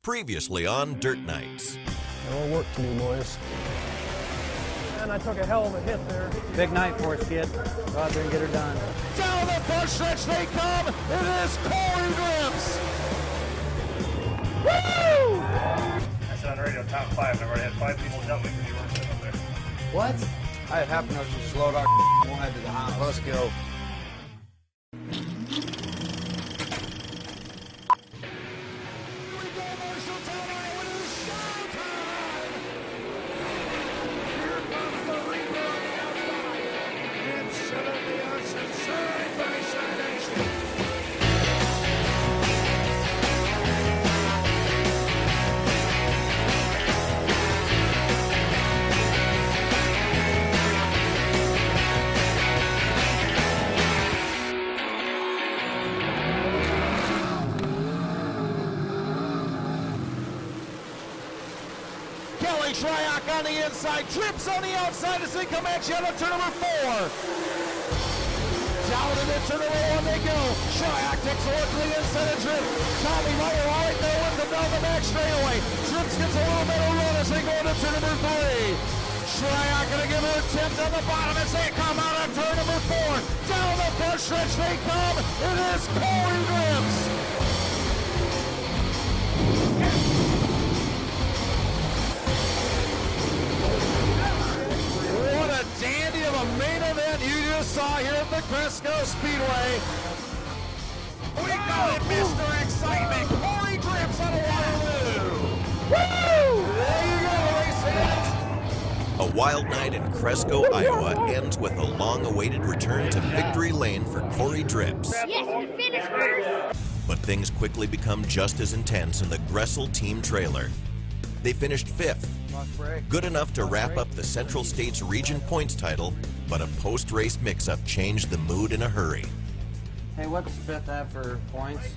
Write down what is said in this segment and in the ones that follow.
Previously on Dirt Nights. More work to do, boys. And I took a hell of a hit there. Big night for us, kid. Go out there and get her done. Down the front stretch they come. It is Corey Grips. Woo! I said on the radio, top 5. I've already had 5 people jumping because you weren't sitting up there. What? I had half an hour to slow down. We'll head to the house. Let's go. Shryock on the inside, trips on the outside as they come at you on turn number 4. Down into turn number 1 they go. Shryock takes a look to the inside of Trip. Tommy Meyer right there with them down the back straightaway. Trips gets a little bit of run as they go into turn number 3. Shryock gonna give her a attempt on the bottom as they come out on turn number 4. Down the front stretch they come. It is Corey Grips. Dandy of a main event you just saw here at the Cresco Speedway. We call it Mr. Excitement, Corey Grips out of Waterloo. Woo! There you go, race fans. A wild night in Cresco, Iowa ends with a long-awaited return to victory lane for Corey Drips. Yes, we finished first. But things quickly become just as intense in the Gressel team trailer. They finished 5th. Good enough to wrap up the Central States Region points title, but a post-race mix-up changed the mood in a hurry. Hey, what's 5th have for points?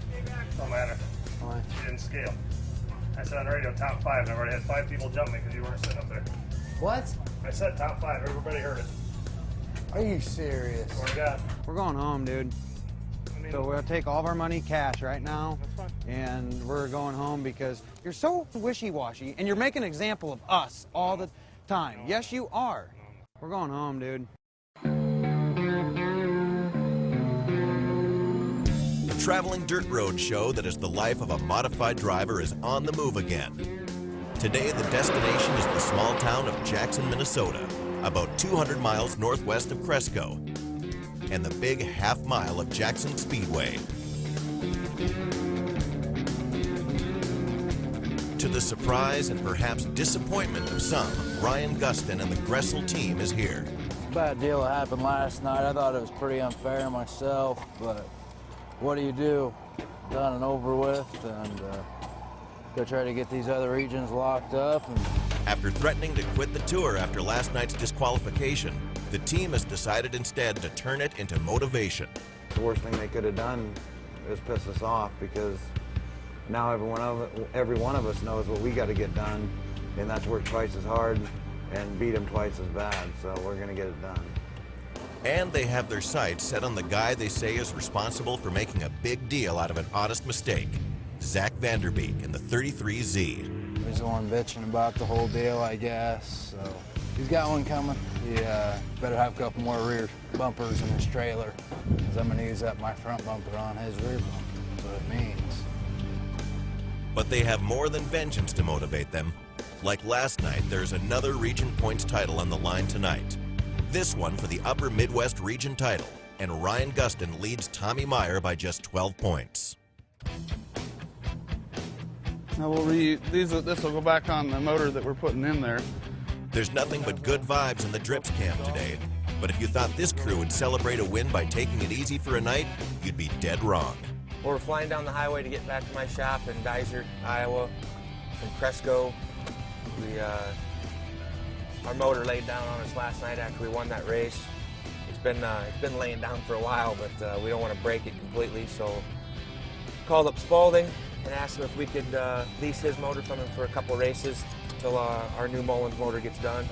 Don't matter. Why? You didn't scale. I said on the radio, top 5, and I've already had 5 people jumping because you weren't sitting up there. What? I said top 5. Everybody heard it. Are you serious? Swear to God. We're going home, dude. So we'll take all of our money cash right now, and we're going home because you're so wishy-washy, and you're making an example of us all the time. Yes, you are. We're going home, dude. The traveling dirt road show that is the life of a modified driver is on the move again. Today, the destination is the small town of Jackson, Minnesota, about 200 miles northwest of Cresco, and the big half-mile of Jackson Speedway. To the surprise and perhaps disappointment of some, Ryan Gustin and the Gressel team is here. Bad deal that happened last night. I thought it was pretty unfair myself, but what do you do? Done and over with, and go try to get these other regions locked up. And after threatening to quit the tour after last night's disqualification, the team has decided instead to turn it into motivation. The worst thing they could have done is piss us off, because now every one of us knows what we got to get done, and that's work twice as hard and beat them twice as bad. So we're going to get it done. And they have their sights set on the guy they say is responsible for making a big deal out of an honest mistake, Zach Vanderbeek in the 33Z. He's the one bitching about the whole deal, I guess. So he's got one coming. He better have a couple more rear bumpers in his trailer, because I'm going to use up my front bumper on his rear bumper. That's what it means. But they have more than vengeance to motivate them. Like last night, there's another region points title on the line tonight. This one for the Upper Midwest region title, and Ryan Gustin leads Tommy Meyer by just 12 points. Now this will go back on the motor that we're putting in there. There's nothing but good vibes in the Drips camp today, but if you thought this crew would celebrate a win by taking it easy for a night, you'd be dead wrong. We're flying down the highway to get back to my shop in Dysart, Iowa, from Cresco. Our motor laid down on us last night after we won that race. It's been laying down for a while, but we don't want to break it completely, so called up Spalding and asked him if we could lease his motor from him for a couple races until our new Mullins motor gets done.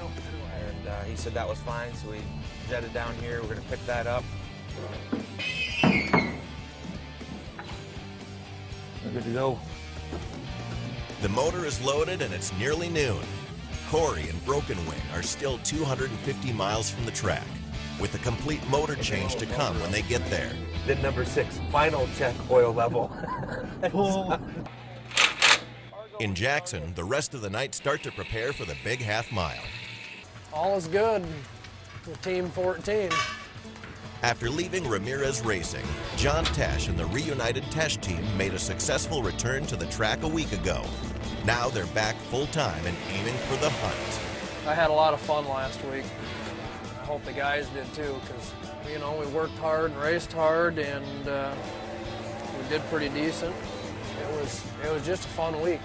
And he said that was fine, so we jetted down here. We're going to pick that up. We're good to go. The motor is loaded and it's nearly noon. Corey and Broken Wing are still 250 miles from the track, with a complete motor change to come when they get there. Then number 6, final check oil level. In Jackson, the rest of the night start to prepare for the big half mile. All is good with Team 14. After leaving Ramirez Racing, John Tesh and the reunited Tesh team made a successful return to the track a week ago. Now they're back full-time and aiming for the hunt. I had a lot of fun last week. I hope the guys did too, because, you know, we worked hard and raced hard, and we did pretty decent. It was just a fun week.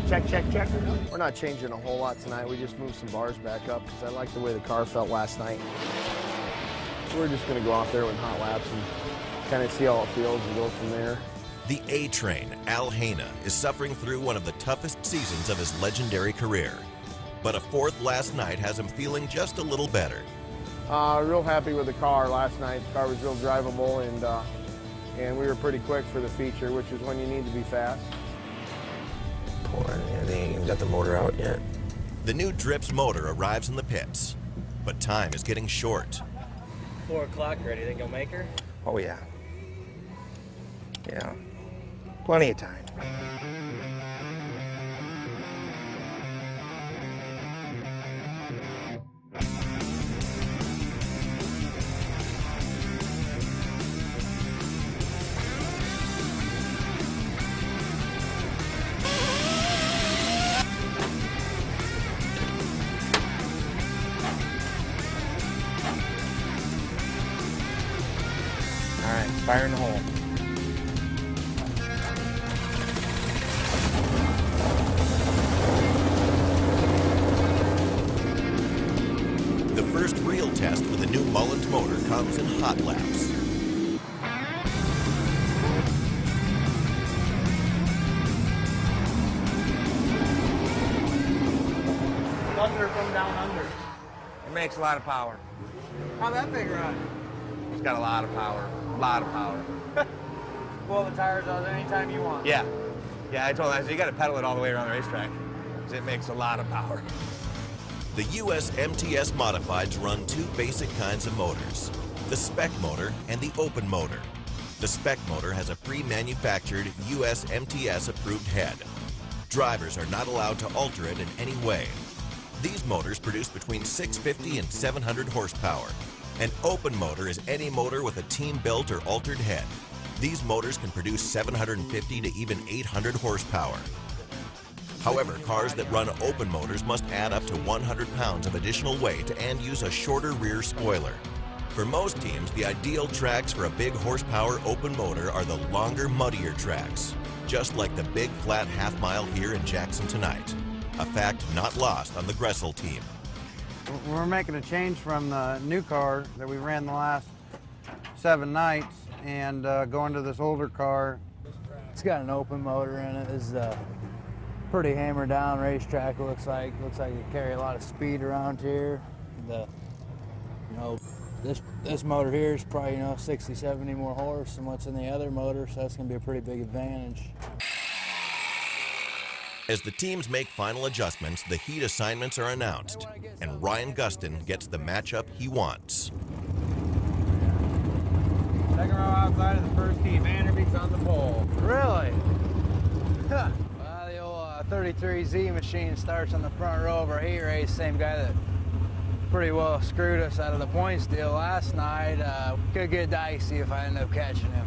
Check, check, check. We're not changing a whole lot tonight. We just moved some bars back up because I like the way the car felt last night. We're just going to go out there with hot laps and kind of see how it feels and go from there. The A-Train, Al Haina, is suffering through one of the toughest seasons of his legendary career. But a fourth last night has him feeling just a little better. Real happy with the car last night. The car was real drivable, and we were pretty quick for the feature, which is when you need to be fast. They ain't even got the motor out yet. The new Drips motor arrives in the pits, but time is getting short. 4 o'clock already. Think you'll make her? Oh, yeah. Yeah. Plenty of time. All right, fire in the hole. The first real test with the new Mullins motor comes in hot laps. Thunder from down under. It makes a lot of power. How'd that thing run? It's got a lot of power. A lot of power. Pull the tires out anytime you want. Yeah. Yeah, I told him, I said, you got to pedal it all the way around the racetrack, because it makes a lot of power. The US MTS Modifieds run two basic kinds of motors, the spec motor and the open motor. The spec motor has a pre-manufactured US MTS approved head. Drivers are not allowed to alter it in any way. These motors produce between 650 and 700 horsepower. An open motor is any motor with a team-built or altered head. These motors can produce 750 to even 800 horsepower. However, cars that run open motors must add up to 100 pounds of additional weight and use a shorter rear spoiler. For most teams, the ideal tracks for a big horsepower open motor are the longer, muddier tracks, just like the big flat half mile here in Jackson tonight. A fact not lost on the Gressel team. We're making a change from the new car that we ran the last 7 nights and going to this older car. It's got an open motor in it. It's pretty hammered down racetrack. Looks like it carry a lot of speed around here. This motor here is probably 60, 70 more horse than what's in the other motor, so that's going to be a pretty big advantage. As the teams make final adjustments, the heat assignments are announced, and Ryan Gustin gets the matchup he wants. Second row outside of the first tee. Vanderbeek's on the pole. Really? Huh. Well, the old 33Z machine starts on the front row of our heat race. Same guy that pretty well screwed us out of the points deal last night. Could get dicey if I end up catching him.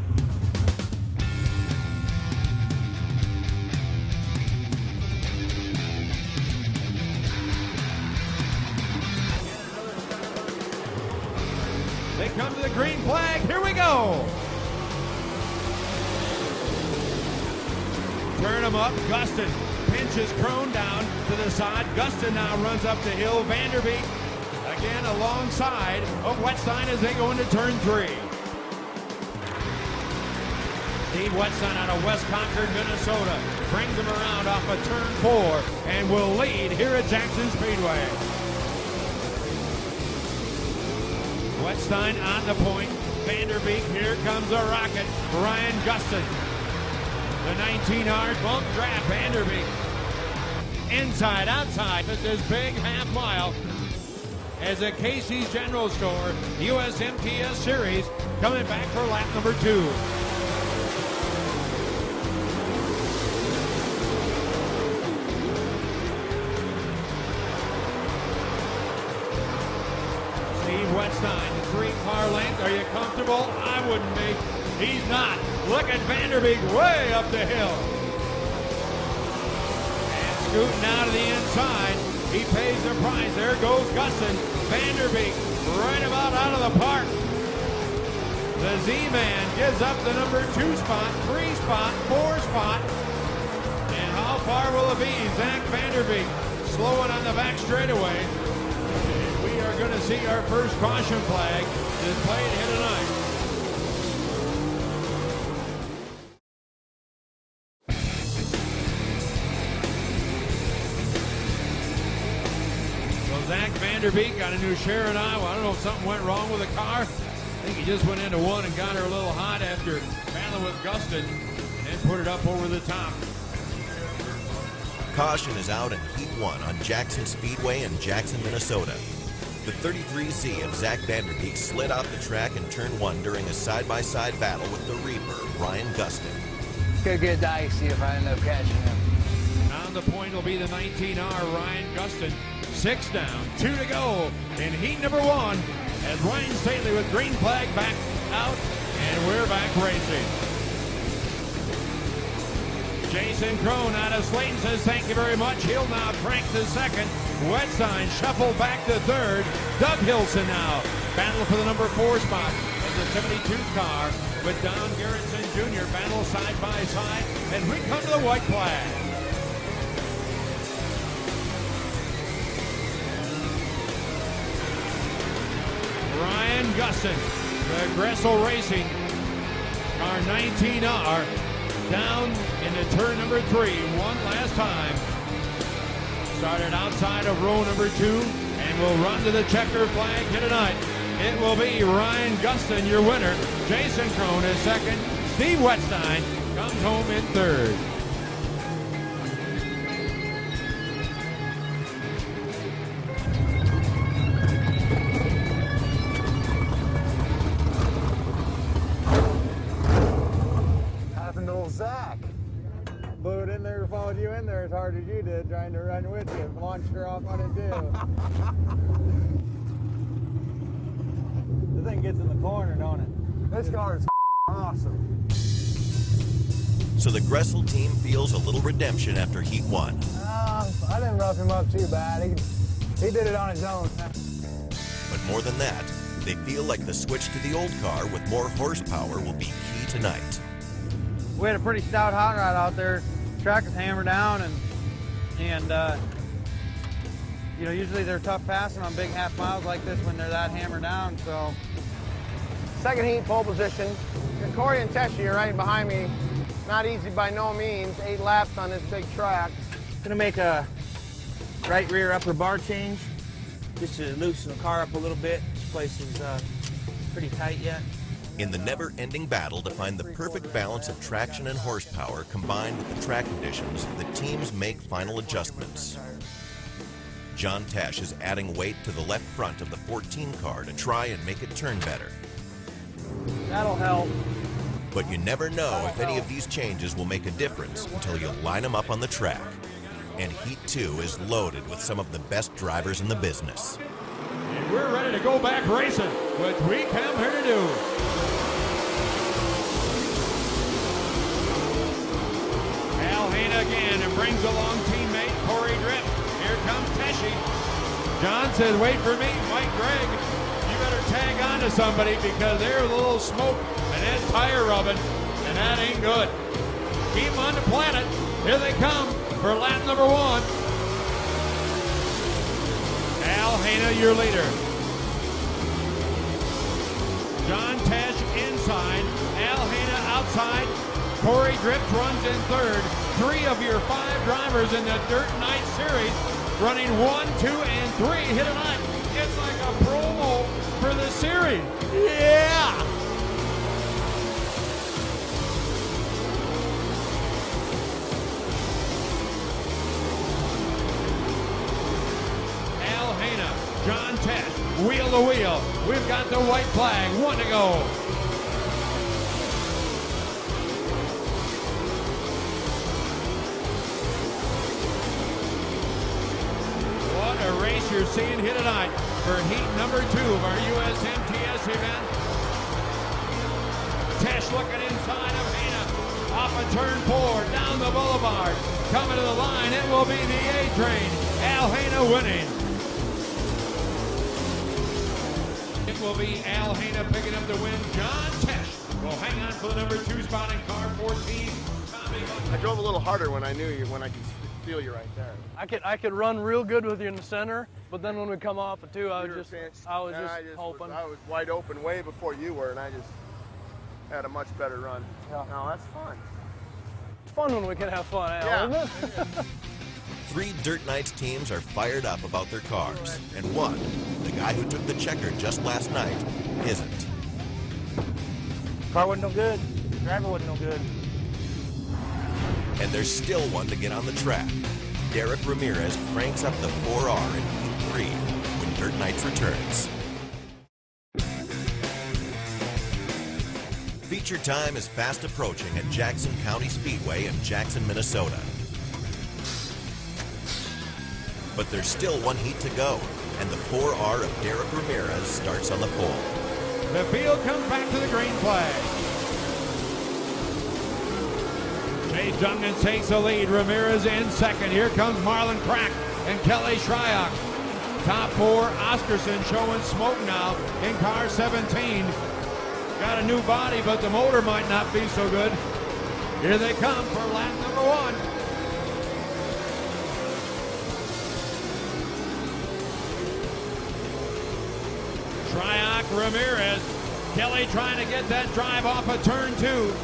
They come to the green flag. Here we go. Turn him up. Gustin pinches Crone down to the side. Gustin now runs up the hill. Vanderbeek again alongside of Wetstein as they go into turn 3. Steve Wetstein out of West Concord, Minnesota, brings him around off of turn 4 and will lead here at Jackson Speedway. Wetstein on the point. Vanderbeek, here comes a rocket. Ryan Gustin. The 19 hard bump draft. Vanderbeek inside, outside at this big half mile as a Casey's General Store USMTS Series coming back for lap number 2. Wetstein, 3-car length. Are you comfortable? I wouldn't be. He's not. Look at Vanderbeek way up the hill. And scooting out to the inside. He pays the price. There goes Gustin. Vanderbeek right about out of the park. The Z-Man gives up the number 2 spot, 3 spot, 4 spot. And how far will it be? Zach Vanderbeek slowing on the back straightaway. We are going to see our first caution flag displayed here tonight. So Zach Vanderbeek got a new share in Iowa. I don't know if something went wrong with the car. I think he just went into one and got her a little hot after battling with Gustin and put it up over the top. Caution is out in Heat 1 on Jackson Speedway in Jackson, Minnesota. The 33Z of Zach Vanderbeek slid off the track in turn 1 during a side-by-side battle with the Reaper, Ryan Gustin. Could get dicey if I end up catching him. On the point will be the 19R Ryan Gustin. 6 down, 2 to go in heat number 1 as Ryan Stately with green flag back out, and we're back racing. Jason Crone out of Slayton says thank you very much. He'll now crank to second. Wetstein shuffled back to third. Doug Hilson now battle for the number 4 spot of the 72 car with Don Garrettson Jr. battle side by side, and we come to the white flag. Ryan Gustin, the Gressel Racing car 19R, down into turn number 3 one last time. Started outside of row number 2 and will run to the checker flag here tonight. It will be Ryan Gustin, your winner. Jason Crone is second. Steve Wetstein comes home in third. Happened to old Zach. Blew it in there, followed you in there as hard as you did, trying to run with you. Launched her off on it too. The thing gets in the corner, don't it? This car is awesome. So the Gressel team feels a little redemption after Heat 1. I didn't rough him up too bad. He did it on his own. But more than that, they feel like the switch to the old car with more horsepower will be key tonight. We had a pretty stout hot rod out there. Track is hammered down, and you know, usually they're tough passing on big half miles like this when they're that hammered down. So, Second heat, pole position. Corey and Teshy are right behind me. Not easy by no means. 8 laps on this big track. Gonna make a right rear upper bar change just to loosen the car up a little bit. This place is pretty tight yet. In the never-ending battle to find the perfect balance of traction and horsepower combined with the track conditions, the teams make final adjustments. John Tesh is adding weight to the left front of the 14 car to try and make it turn better. that'll help. But you never know if any of these changes will make a difference until you line them up on the track. And Heat 2 is loaded with some of the best drivers in the business. And we're ready to go back racing, what we come here to do. Al Haina again and brings along teammate Corey Drift. Here comes Teshy. John says, wait for me, Mike Gregg. You better tag on to somebody because there's a little smoke and that tire rubbing, and that ain't good. Keep them on the planet. Here they come for lap number 1. Al Haina, your leader. John Tesh inside. Al Haina outside. Corey Drift runs in third. 3 of your 5 drivers in the Dirt Night Series running 1, 2, and 3 here tonight. It's like a promo for the series. Yeah! wheel to wheel. We've got the white flag, 1 to go. What a race you're seeing here tonight for heat number 2 of our USMTS event. Tesh looking inside of Hana, off of turn 4, down the boulevard. Coming to the line, it will be the A train. Al Hana winning. It will be Al Hana picking up the win. John Tesh will hang on for the number 2 spot in car 14. I drove a little harder when I knew you, when I could feel you right there. I could run real good with you in the center, but then when we come off of 2, I was just hoping. I was wide open way before you were, and I just had a much better run. Yeah. No, that's fun. It's fun when we can have fun, Al, isn't it? 3 Dirt Nights teams are fired up about their cars, and one, the guy who took the checker just last night, isn't. Car wasn't no good. Driver wasn't no good. And there's still one to get on the track. Derek Ramirez cranks up the 4R in Heat 3 when Dirt Nights returns. Feature time is fast approaching at Jackson County Speedway in Jackson, Minnesota. But there's still one heat to go, and the 4R of Derek Ramirez starts on the pole. The field comes back to the green flag. Chase Duncan takes the lead. Ramirez in second. Here comes Marlon Crack and Kelly Shryock. Top 4, Oscarson showing smoke now in car 17. Got a new body, but the motor might not be so good. Here they come for lap number 1. Shryock, Ramirez. Kelly trying to get that drive off of turn 2.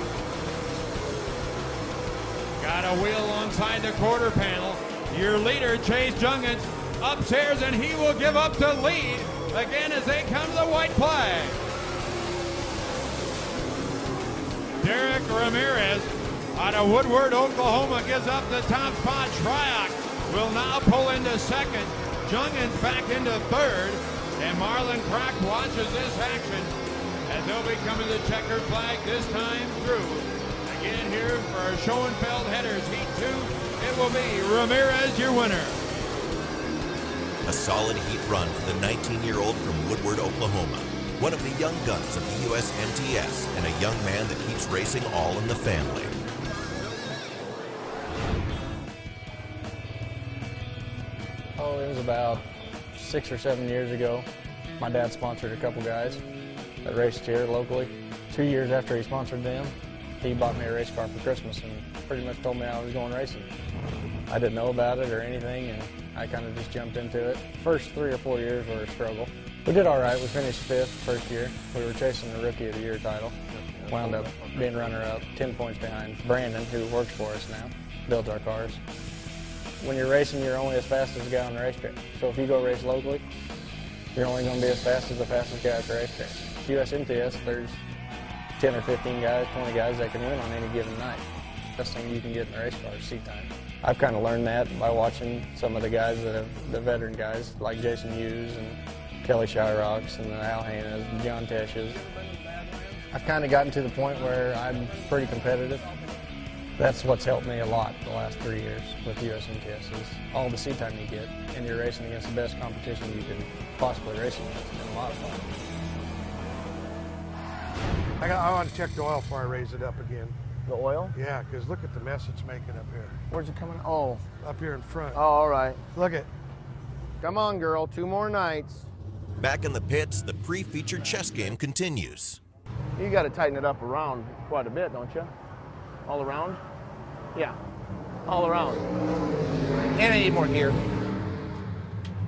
Got a wheel alongside the quarter panel. Your leader, Chase Jungans, upstairs, and he will give up the lead again as they come to the white flag. Derek Ramirez out of Woodward, Oklahoma, gives up the top spot. Shryock will now pull into second. Jungans back into third. And Marlon Crack watches this action as they'll be coming to the checkered flag this time through. Again here for our Schoenfeld headers, Heat 2, it will be Ramirez, your winner. A solid heat run for the 19-year-old from Woodward, Oklahoma. One of the young guns of the USMTS and a young man that keeps racing all in the family. Oh, it was about 6 or 7 years ago. My dad sponsored a couple guys that raced here locally. 2 years after he sponsored them, he bought me a race car for Christmas and pretty much told me I was going racing. I didn't know about it or anything, and I kind of just jumped into it. First 3 or 4 years were a struggle. We did all right. We finished 5th first year. We were chasing the Rookie of the Year title. Wound up being runner-up, 10 points behind Brandon, who works for us now, builds our cars. When you're racing, you're only as fast as the guy on the racetrack. So if you go race locally, you're only going to be as fast as the fastest guy at the racetrack. USMTS, there's 10 or 15 guys, 20 guys that can win on any given night. Best thing you can get in the race car is seat time. I've kind of learned that by watching some of the guys that have, the veteran guys, like Jason Hughes and Kelly Shyrocks and the Al Hanas, John Teshes. I've kind of gotten to the point where I'm pretty competitive. That's what's helped me a lot the last 3 years with USMTS is all the seat time you get, and you're racing against the best competition you can possibly race against. It's been a lot of fun. I want to check the oil before I raise it up again. The oil? Yeah, because look at the mess it's making up here. Where's it coming? Oh. Up here in front. Oh, all right. Look it. Come on, girl. 2 more nights. Back in the pits, the pre-featured chess game continues. You got to tighten it up around quite a bit, don't you? All around? Yeah. All around. And I need more gear.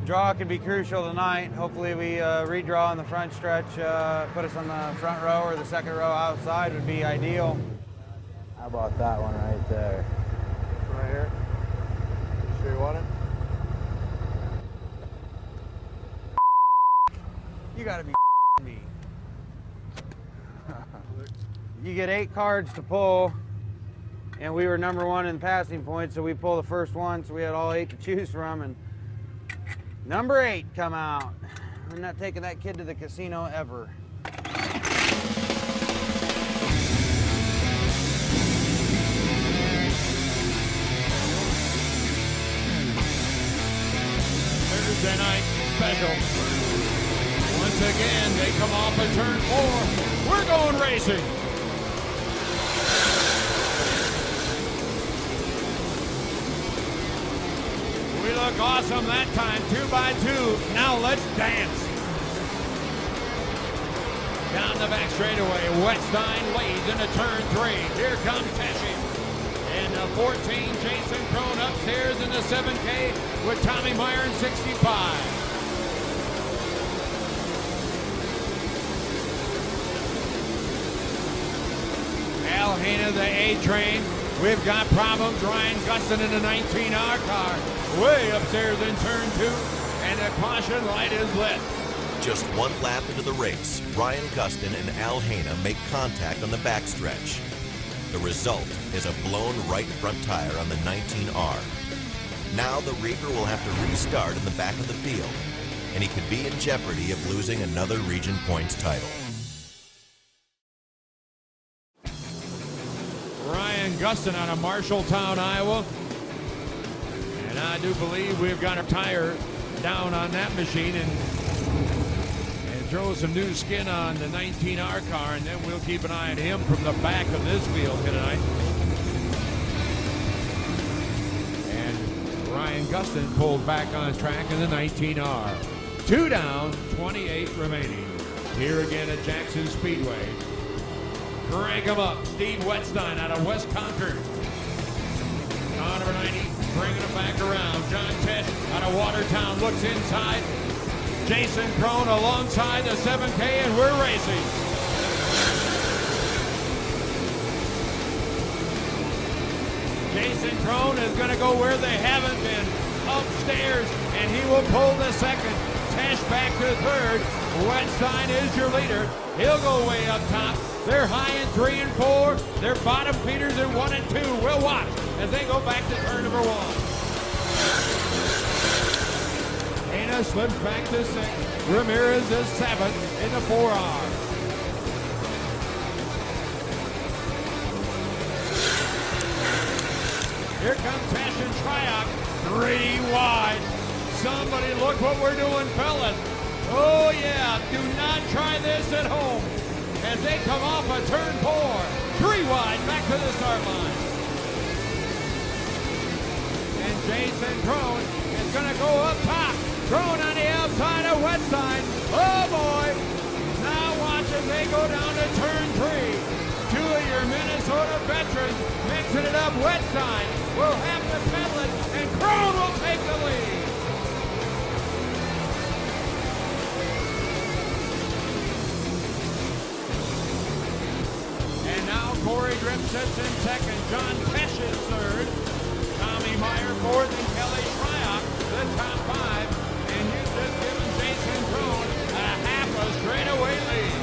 Draw can be crucial tonight. Hopefully we redraw on the front stretch, put us on the front row or the second row outside would be ideal. How about that one right there? Right here. Sure you want it? You gotta be me. You get 8 cards to pull, and we were number 1 in passing points, so we pulled the first one, so we had all 8 to choose from, and number 8 come out. I'm not taking that kid to the casino ever. Thursday night special. Once again, they come off of turn 4. We're going racing. We look awesome that time, 2x2. Now let's dance. Down the back straightaway, Wetstein leads into turn 3. Here comes Teshi. And the 14, Jason Crone upstairs in the 7K with Tommy Meyer in 65. Al Hanna, the A-Train. We've got problems. Ryan Gustin in the 19R car. Way upstairs in turn 2. And the caution light is lit. Just one lap into the race, Ryan Gustin and Al Hanna make contact on the backstretch. The result is a blown right front tire on the 19R. Now the Reaper will have to restart in the back of the field, and he could be in jeopardy of losing another region points title. Ryan Gustin out of Marshalltown, Iowa. And I do believe we've got a tire down on that machine and throw some new skin on the 19R car, and then we'll keep an eye on him from the back of this field here tonight. And Ryan Gustin pulled back on track in the 19R. 2 down, 28 remaining. Here again at Jackson Speedway. Crank him up. Steve Wetstein out of West Concord. On number 90, bringing him back around. John Tesh out of Watertown looks inside. Jason Crone alongside the 7K, and we're racing. Jason Crone is going to go where they haven't been, upstairs, and he will pull the second. Tesh back to third. Wetstein is your leader. He'll go way up top. They're high in 3 and 4. They're bottom feeders in 1 and 2. We'll watch as they go back to turn number 1. Hanna slips back to 6th. Ramirez is 7th in the 4R. Here comes Tesh and Triac. 3 wide. Somebody look what we're doing, fellas. Oh yeah, do not try this at home. As they come off a turn 4. 3 wide, back to the start line. And Jason Crone is gonna go up top. Crone on the outside of Wetstein. Oh boy! Now watch as they go down to turn 3. 2 of your Minnesota veterans mixing it up. Wetstein will have to pedal it, and Crone will take the lead. And now Corey Grip sits in 2nd. John Tesh is 3rd. Tommy Meyer 4th, and Kelly Triac the top 5. And you've just given Jason Crone a half a straightaway lead.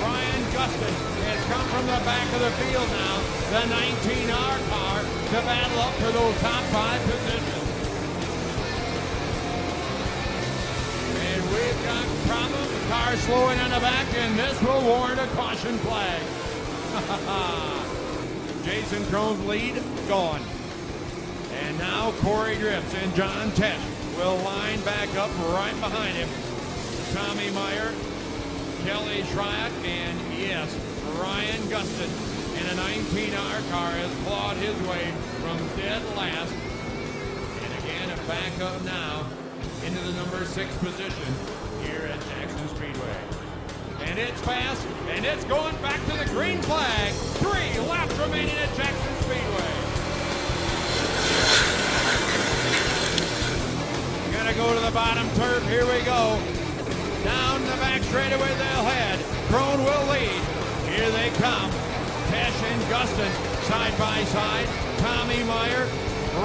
Ryan Gustin has come from the back of the field now. The 19R car to battle up for those top 5 positions. And we've got problems. The car slowing on the back, and this will warrant a caution flag. Jason Crone's lead gone. And now Corey Drips and John Tesh will line back up right behind him. Tommy Meyer, Kelly Triac, and yes, Ryan Gustin in a 19R car has clawed his way from dead last. And again, a back up now into the number 6 position here at Jackson Speedway. And it's fast, and it's going back to the green flag. 3 laps remaining at Jackson Speedway. Gonna go to the bottom turf, here we go. Down the back straightaway they'll head. Crone will lead. Here they come. Tesh and Gustin side by side. Tommy Meyer,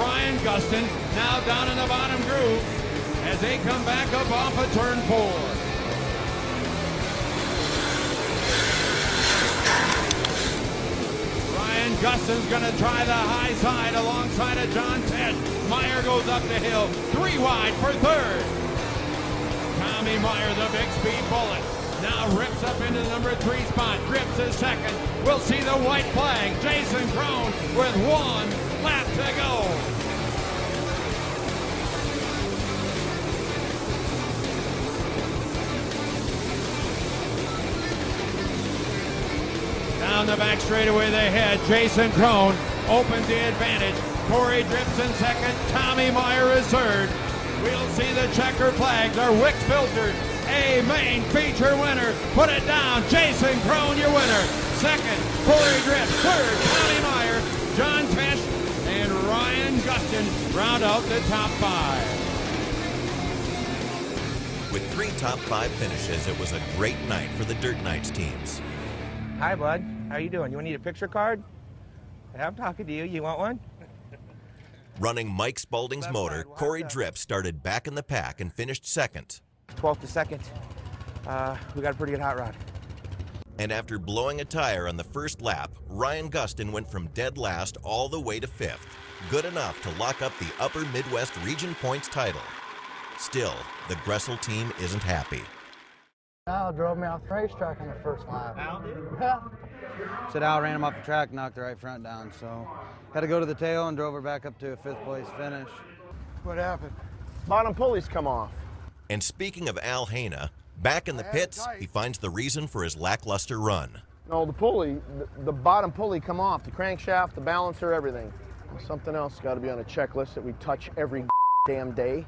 Ryan Gustin now down in the bottom groove as they come back up off of turn 4. Gustin's going to try the high side alongside of John Tesh. Meyer goes up the hill, 3 wide for third. Tommy Meyer, the big speed bullet, now rips up into the number 3 spot, grips his second. We'll see the white flag. Jason Crone with 1 lap to go. Down the back straightaway they head. Jason Crone opens the advantage. Corey Drips in second. Tommy Meyer is third. We'll see the checkered flags. Our Wix filtered. A main feature winner. Put it down. Jason Crone, your winner. Second, Corey Drips. Third, Tommy Meyer. John Tesh and Ryan Gustin round out the top 5. With 3 top 5 finishes, it was a great night for the Dirt Knights teams. Hi, bud. How you doing? You need a picture card? I'm talking to you. You want one? Running Mike Spalding's motor, Corey Drips started back in the pack and finished second. 12th to second. We got a pretty good hot rod. And after blowing a tire on the first lap, Ryan Gustin went from dead last all the way to 5th. Good enough to lock up the Upper Midwest Region Points title. Still, the Gressel team isn't happy. Al drove me off the racetrack on the first lap. Al did? Yeah. Said Al ran him off the track, knocked the right front down, so had to go to the tail and drove her back up to a 5th place finish. What happened? Bottom pulleys come off. And speaking of Al Haina, back in the pits, he finds the reason for his lackluster run. No, the pulley, the bottom pulley come off. The crankshaft, the balancer, everything. Something else got to be on a checklist that we touch every damn day.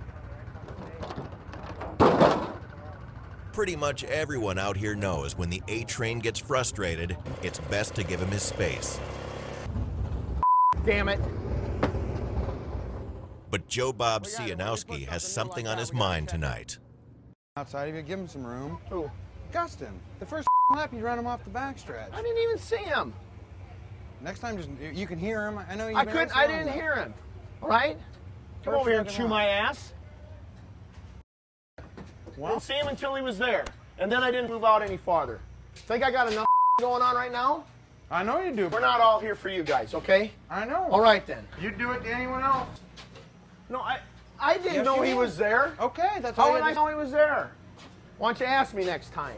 Pretty much everyone out here knows when the A-Train gets frustrated, it's best to give him his space. Damn it. But Joe Bob Cianowski has something on his mind tonight. Outside of you, give him some room. Who? Gustin. The first lap, you run him off the backstretch. I didn't even see him. Next time, just you can hear him. I know you. I didn't hear him. All right? Come over here and chew my ass. I didn't see him until he was there. And then I didn't move out any farther. Think I got enough going on right now? I know you do. We're not all here for you guys, okay? I know. All right, then. You'd do it to anyone else. No, I didn't know he was there. Okay, that's How would I know he was there? Why don't you ask me next time?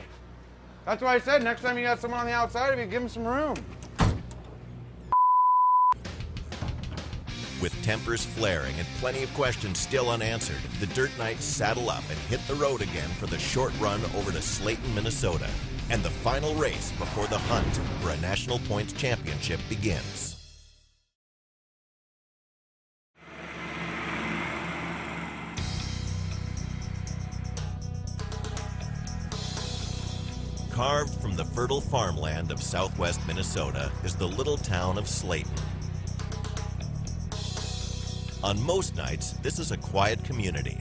That's why I said next time you got someone on the outside of you, give him some room. With tempers flaring and plenty of questions still unanswered, the Dirt Knights saddle up and hit the road again for the short run over to Slayton, Minnesota. And the final race before the hunt for a National Points Championship begins. Carved from the fertile farmland of southwest Minnesota is the little town of Slayton. On most nights, this is a quiet community.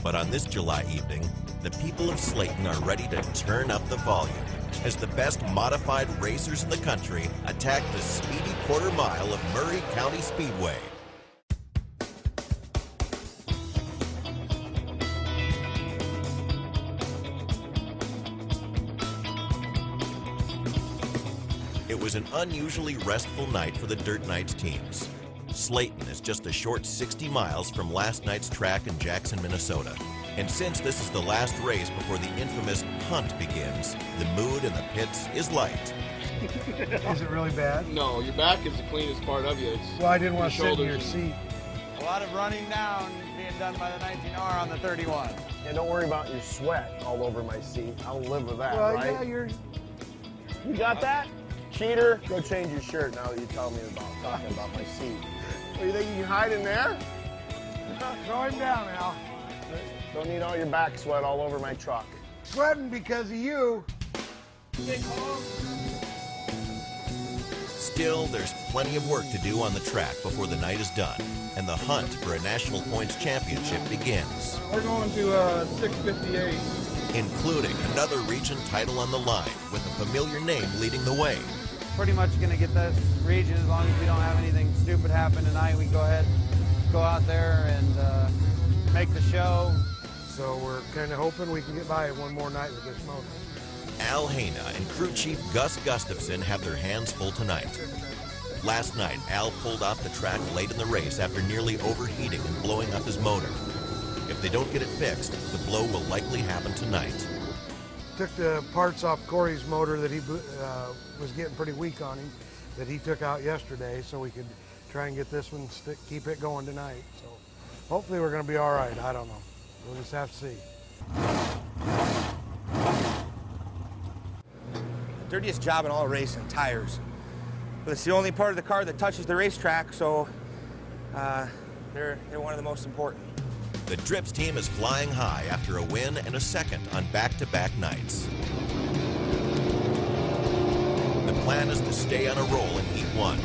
But on this July evening, the people of Slayton are ready to turn up the volume as the best modified racers in the country attack the speedy quarter mile of Murray County Speedway. It was an unusually restful night for the Dirt Knights teams. Slayton is just a short 60 miles from last night's track in Jackson, Minnesota. And since this is the last race before the infamous hunt begins, the mood in the pits is light. Is it really bad? No, your back is the cleanest part of you. Well, I didn't want to sit in your seat. A lot of running down being done by the 19R on the 31. Yeah, don't worry about your sweat all over my seat. I'll live with that, Well, right? yeah, You got that? Cheater, go change your shirt now that you tell me about talking about my seat. What, you think you can hide in there? Throw him down, Al. Don't need all your back sweat all over my truck. Sweating because of you. Still, there's plenty of work to do on the track before the night is done, and the hunt for a National Points Championship begins. We're going to 658. Including another region title on the line with a familiar name leading the way. Pretty much going to get this region as long as we don't have anything stupid happen tonight. We go ahead, go out there and make the show. So we're kind of hoping we can get by one more night with this motor. Al Haina and crew chief Gus Gustafson have their hands full tonight. Last night, Al pulled off the track late in the race after nearly overheating and blowing up his motor. If they don't get it fixed, the blow will likely happen tonight. Took the parts off Corey's motor that he was getting pretty weak on him, that he took out yesterday, so we could try and get this one, keep it going tonight. So hopefully we're going to be all right. I don't know. We'll just have to see. Dirtiest job in all racing, tires. But it's the only part of the car that touches the racetrack, so they're one of the most important. The Drips team is flying high after a win and a second on back-to-back nights. The plan is to stay on a roll in Heat 1,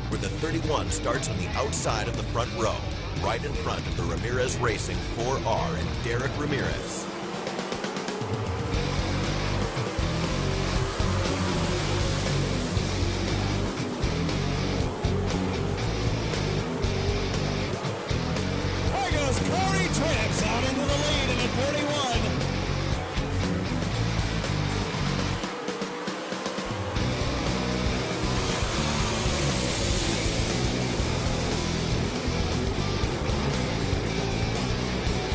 where the 31 starts on the outside of the front row, right in front of the Ramirez Racing 4R and Derek Ramirez. Corey Trips out into the lead in a 31.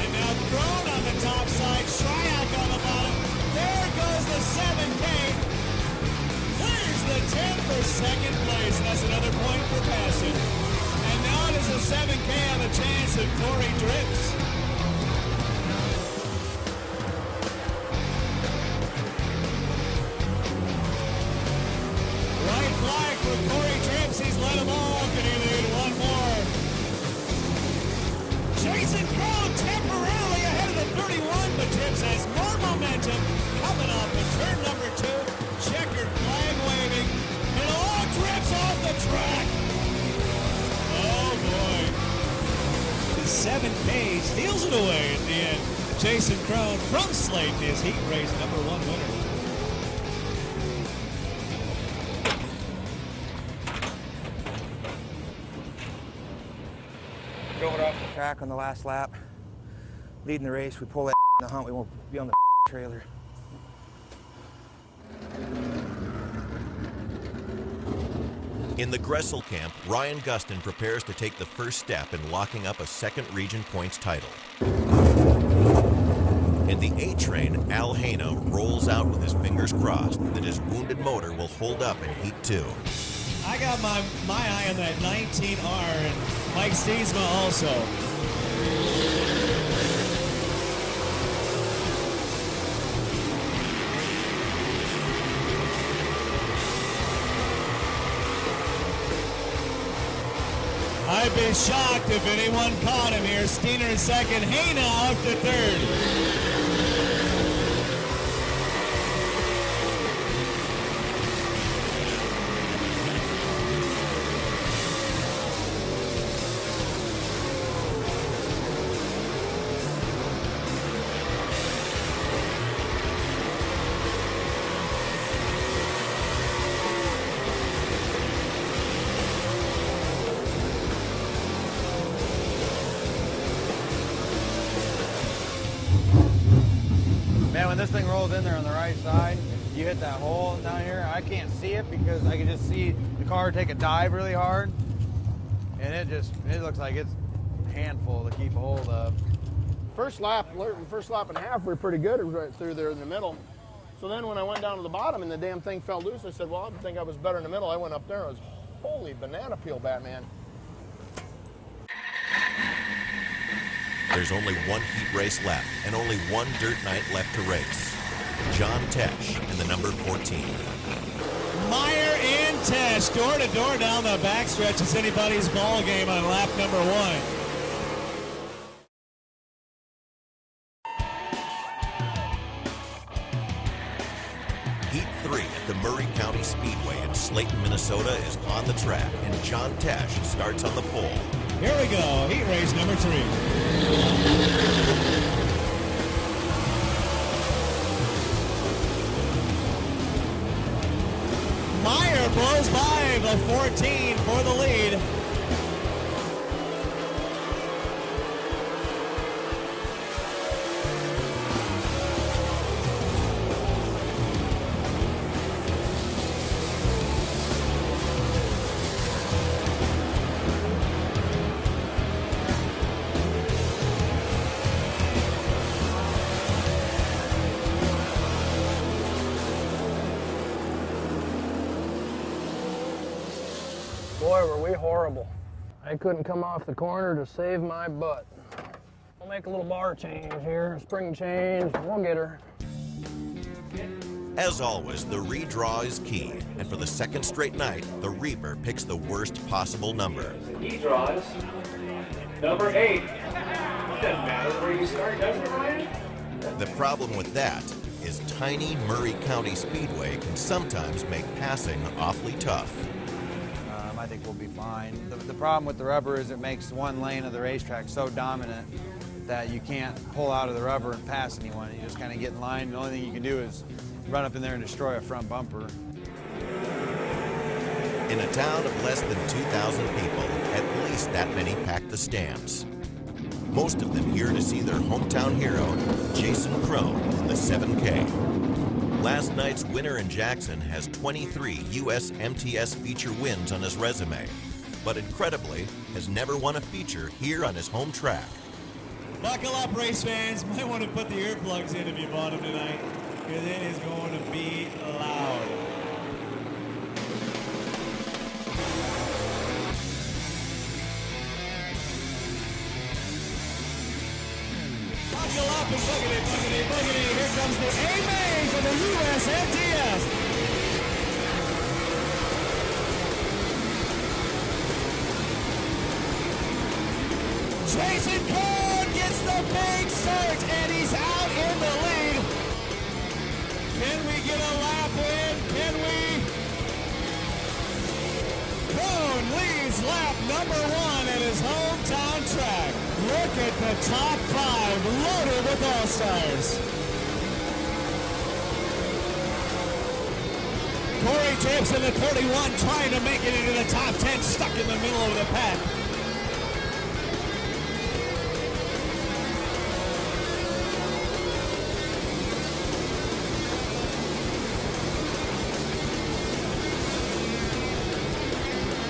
And now thrown on the top side, Shryak on the bottom. There goes the 7K. Clears the 10 for second place. That's another point for passing. And now it is a 7K on the chance of Corey Trips. White flag for Corey Trips. He's led them all. Can he lead one more? Jason Crow temporarily ahead of the 31, but Trips has more momentum coming off of turn number 2. Checkered flag waving. And all Trips off the track. Oh boy. The 7K steals it away in the end. Jason Crone from Slayton is heat race number 1 winner. Drove it off the track on the last lap. Leading the race, we pull that in the hunt, we won't be on the trailer. In the Gressel camp, Ryan Gustin prepares to take the first step in locking up a second region points title. In the A train, Al Haina rolls out with his fingers crossed that his wounded motor will hold up in Heat 2. I got my eye on that 19R and Mike Steensma also. I'd be shocked if anyone caught him here. Steiner in second, Haina out to third. Man, when this thing rolls in there on the right side, you hit that hole down here, I can't see it because I can just see the car take a dive really hard. And it looks like it's a handful to keep a hold of. First lap and a half, we were pretty good right through there in the middle. So then when I went down to the bottom and the damn thing fell loose, I said, well, I think I was better in the middle. I went up there, it was holy banana peel, Batman. There's only one heat race left and only one dirt night left to race. John Tesh in the number 14. Meyer and Tesh, door to door down the backstretch. It's anybody's ball game on lap number 1. Heat 3 at the Murray County Speedway in Slayton, Minnesota is on the track, and John Tesh starts on the pole. Here we go, heat race number 3. Meyer blows by the 14 for the lead. boy, were we horrible. I couldn't come off the corner to save my butt. We'll make a little bar change here, spring change, we'll get her. As always, the redraw is key, and for the second straight night, the Reaper picks the worst possible number. He draws number 8. Doesn't matter where you start, does it, Ryan? The problem with that is tiny Murray County Speedway can sometimes make passing awfully tough. I think we'll be fine. The problem with the rubber is it makes one lane of the racetrack so dominant that you can't pull out of the rubber and pass anyone. You just kind of get in line. The only thing you can do is run up in there and destroy a front bumper. In a town of less than 2,000 people, at least that many pack the stands. Most of them here to see their hometown hero, Jason Crone, in the 7K. Last night's winner in Jackson has 23 U.S. MTS feature wins on his resume, but incredibly has never won a feature here on his home track. Buckle up, race fans. Might want to put the earplugs in if you bought them tonight, because it is going to be loud. Buckle up and boogity, boogity, boogity. Here comes the A-Main for the U.S. MTS. Jason Crone gets the big start, and he's out in the lead. Can we get a lap win? Can we? Crone leads lap number 1 at his hometown track. Look at the top 5 loaded with all-stars. Corey Dripps in the 31 trying to make it into the top 10, stuck in the middle of the pack.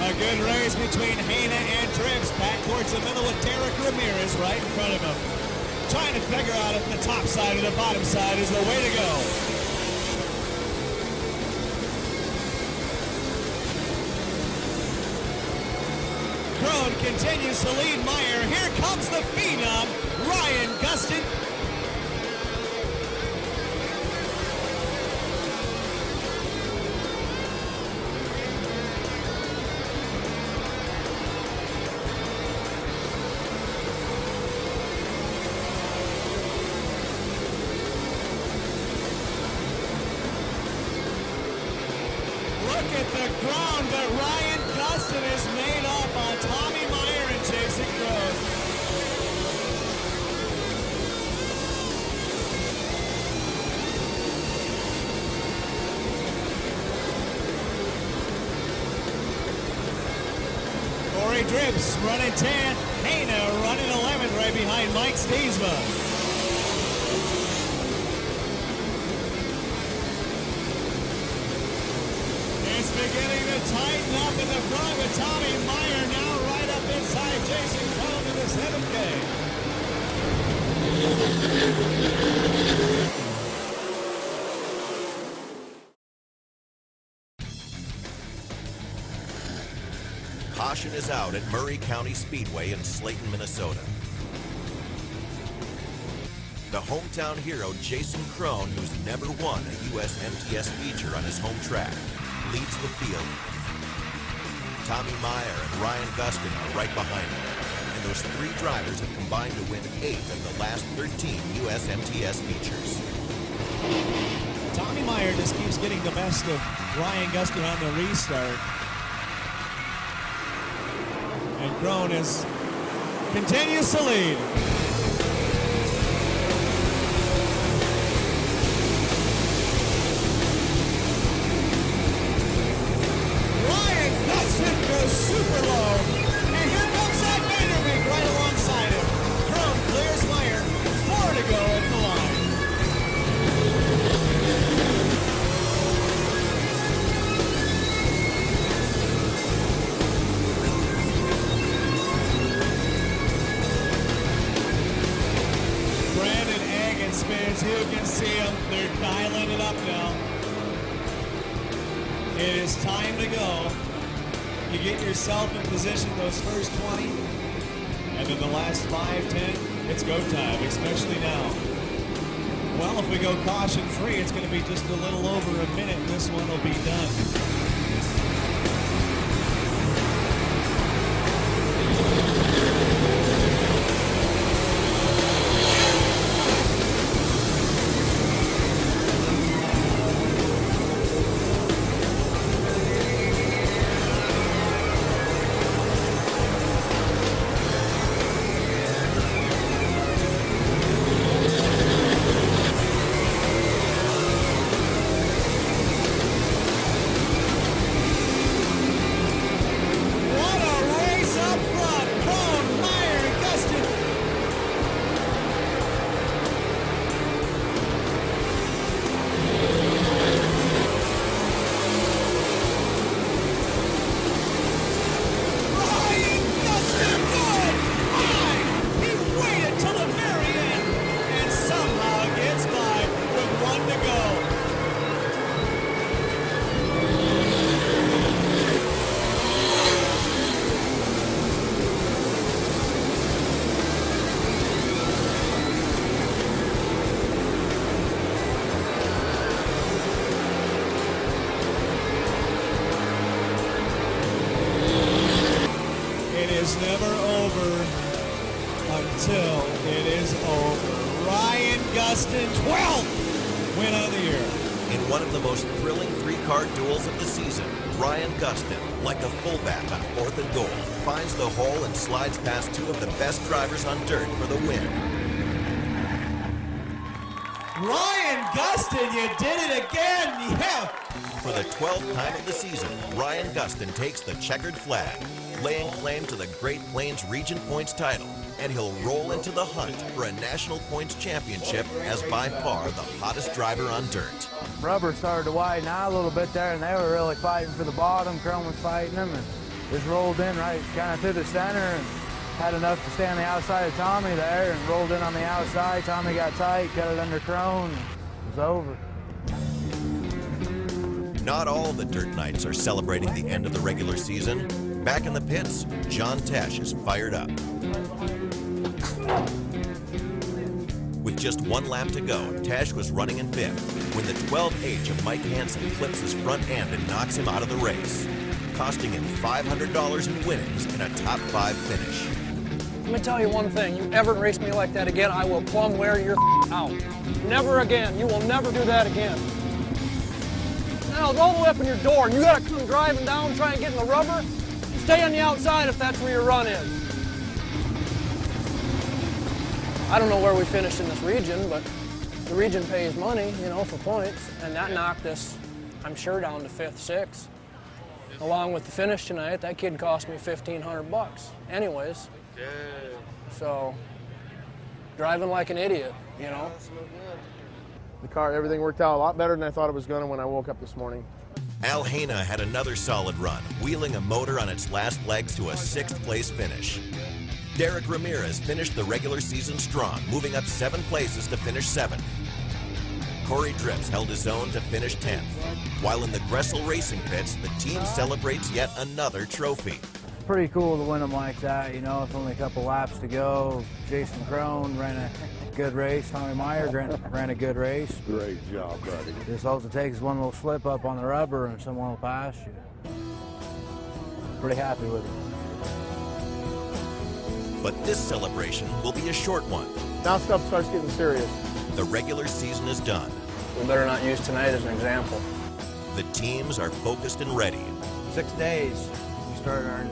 A good race between Hana and Dripps, back towards the middle with Derek Ramirez right in front of him. Trying to figure out if the top side or the bottom side is the way to go. Crone continues to lead Meyer. Here comes the phenom, Ryan Gustin. Look at the ground that Ryan Gustin has made up on Tommy Meyer and Jason Crone. Corey Dripps running 10, Hana running 11 right behind Mike Steensma. It's beginning to tighten up in the front with Tommy Meyer now right up inside Jason Crone in the 7K. Caution is out at Murray County Speedway in Slayton, Minnesota. The hometown hero, Jason Crone, who's never won a U.S. MTS feature on his home track, leads the field. Tommy Meyer and Ryan Gustin are right behind him, and those 3 drivers have combined to win 8 of the last 13 U.S. MTS features. Tommy Meyer just keeps getting the best of Ryan Gustin on the restart. And Crone continues to lead. Super low, and here comes that Vanderbeek right alongside him. Crone clears Meyer, 4 to go at the line. Brandon Hagen spins, you can see them, they're dialing it up now. It is time to go. You get yourself in position those first 20, and then the last 5, 10, it's go time, especially now. Well, if we go caution-free, it's going to be just a little over a minute, and this one will be done. Never over until it is over. Ryan Gustin, 12th win of the year. In one of the most thrilling three-car duels of the season, Ryan Gustin, like a fullback on 4th and goal, finds the hole and slides past two of the best drivers on dirt for the win. Ryan Gustin, you did it again, yeah! For the 12th time of the season, Ryan Gustin takes the checkered flag, laying claim to the Great Plains Region Points title, and he'll roll into the hunt for a National Points Championship as by far the hottest driver on dirt. Rubber started to widen out a little bit there, and they were really fighting for the bottom. Chrome was fighting them, and just rolled in right kind of through the center and had enough to stay on the outside of Tommy there and rolled in on the outside. Tommy got tight, cut it under Crone, it was over. Not all the Dirt Knights are celebrating the end of the regular season. Back in the pits, John Tesh is fired up. With just one lap to go, Tesh was running in 5th when the 12H of Mike Hansen clips his front end and knocks him out of the race, costing him $500 in winnings and a top 5 finish. Let me tell you one thing, you ever race me like that again, I will plumb wear your out. Never again, you will never do that again. Now it's all the way up in your door and you gotta come driving down, try and get in the rubber. Stay on the outside if that's where your run is. I don't know where we finished in this region, but the region pays money, you know, for points, and that knocked us, I'm sure, down to 5th, 6th. Along with the finish tonight, that kid cost me $1,500 anyways. So, driving like an idiot, you know. The car, everything worked out a lot better than I thought it was going to when I woke up this morning. Al Haina had another solid run, wheeling a motor on its last legs to a 6th place finish. Derek Ramirez finished the regular season strong, moving up 7 places to finish 7th. Corey Dripps held his own to finish 10th. While in the Gressel Racing pits, the team celebrates yet another trophy. Pretty cool to win them like that, you know, with only a couple laps to go. Jason Crone ran a good race. Tommy Meyer ran a good race. Great job, buddy. Just all it takes is one little slip up on the rubber and someone will pass you. Pretty happy with it. But this celebration will be a short one. Now stuff starts getting serious. The regular season is done. We better not use tonight as an example. The teams are focused and ready. 6 days. We start our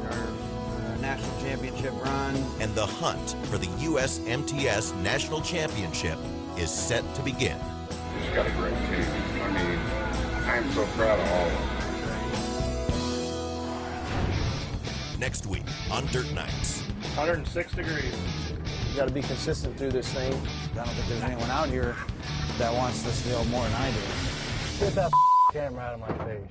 national championship run. And the hunt for the USMTS National Championship is set to begin. He's got a great team. I mean, I'm so proud of all of them. Next week on Dirt Nights. 106 degrees. You got to be consistent through this thing. I don't think there's anyone out here that wants this deal more than I do. Get that camera out of my face.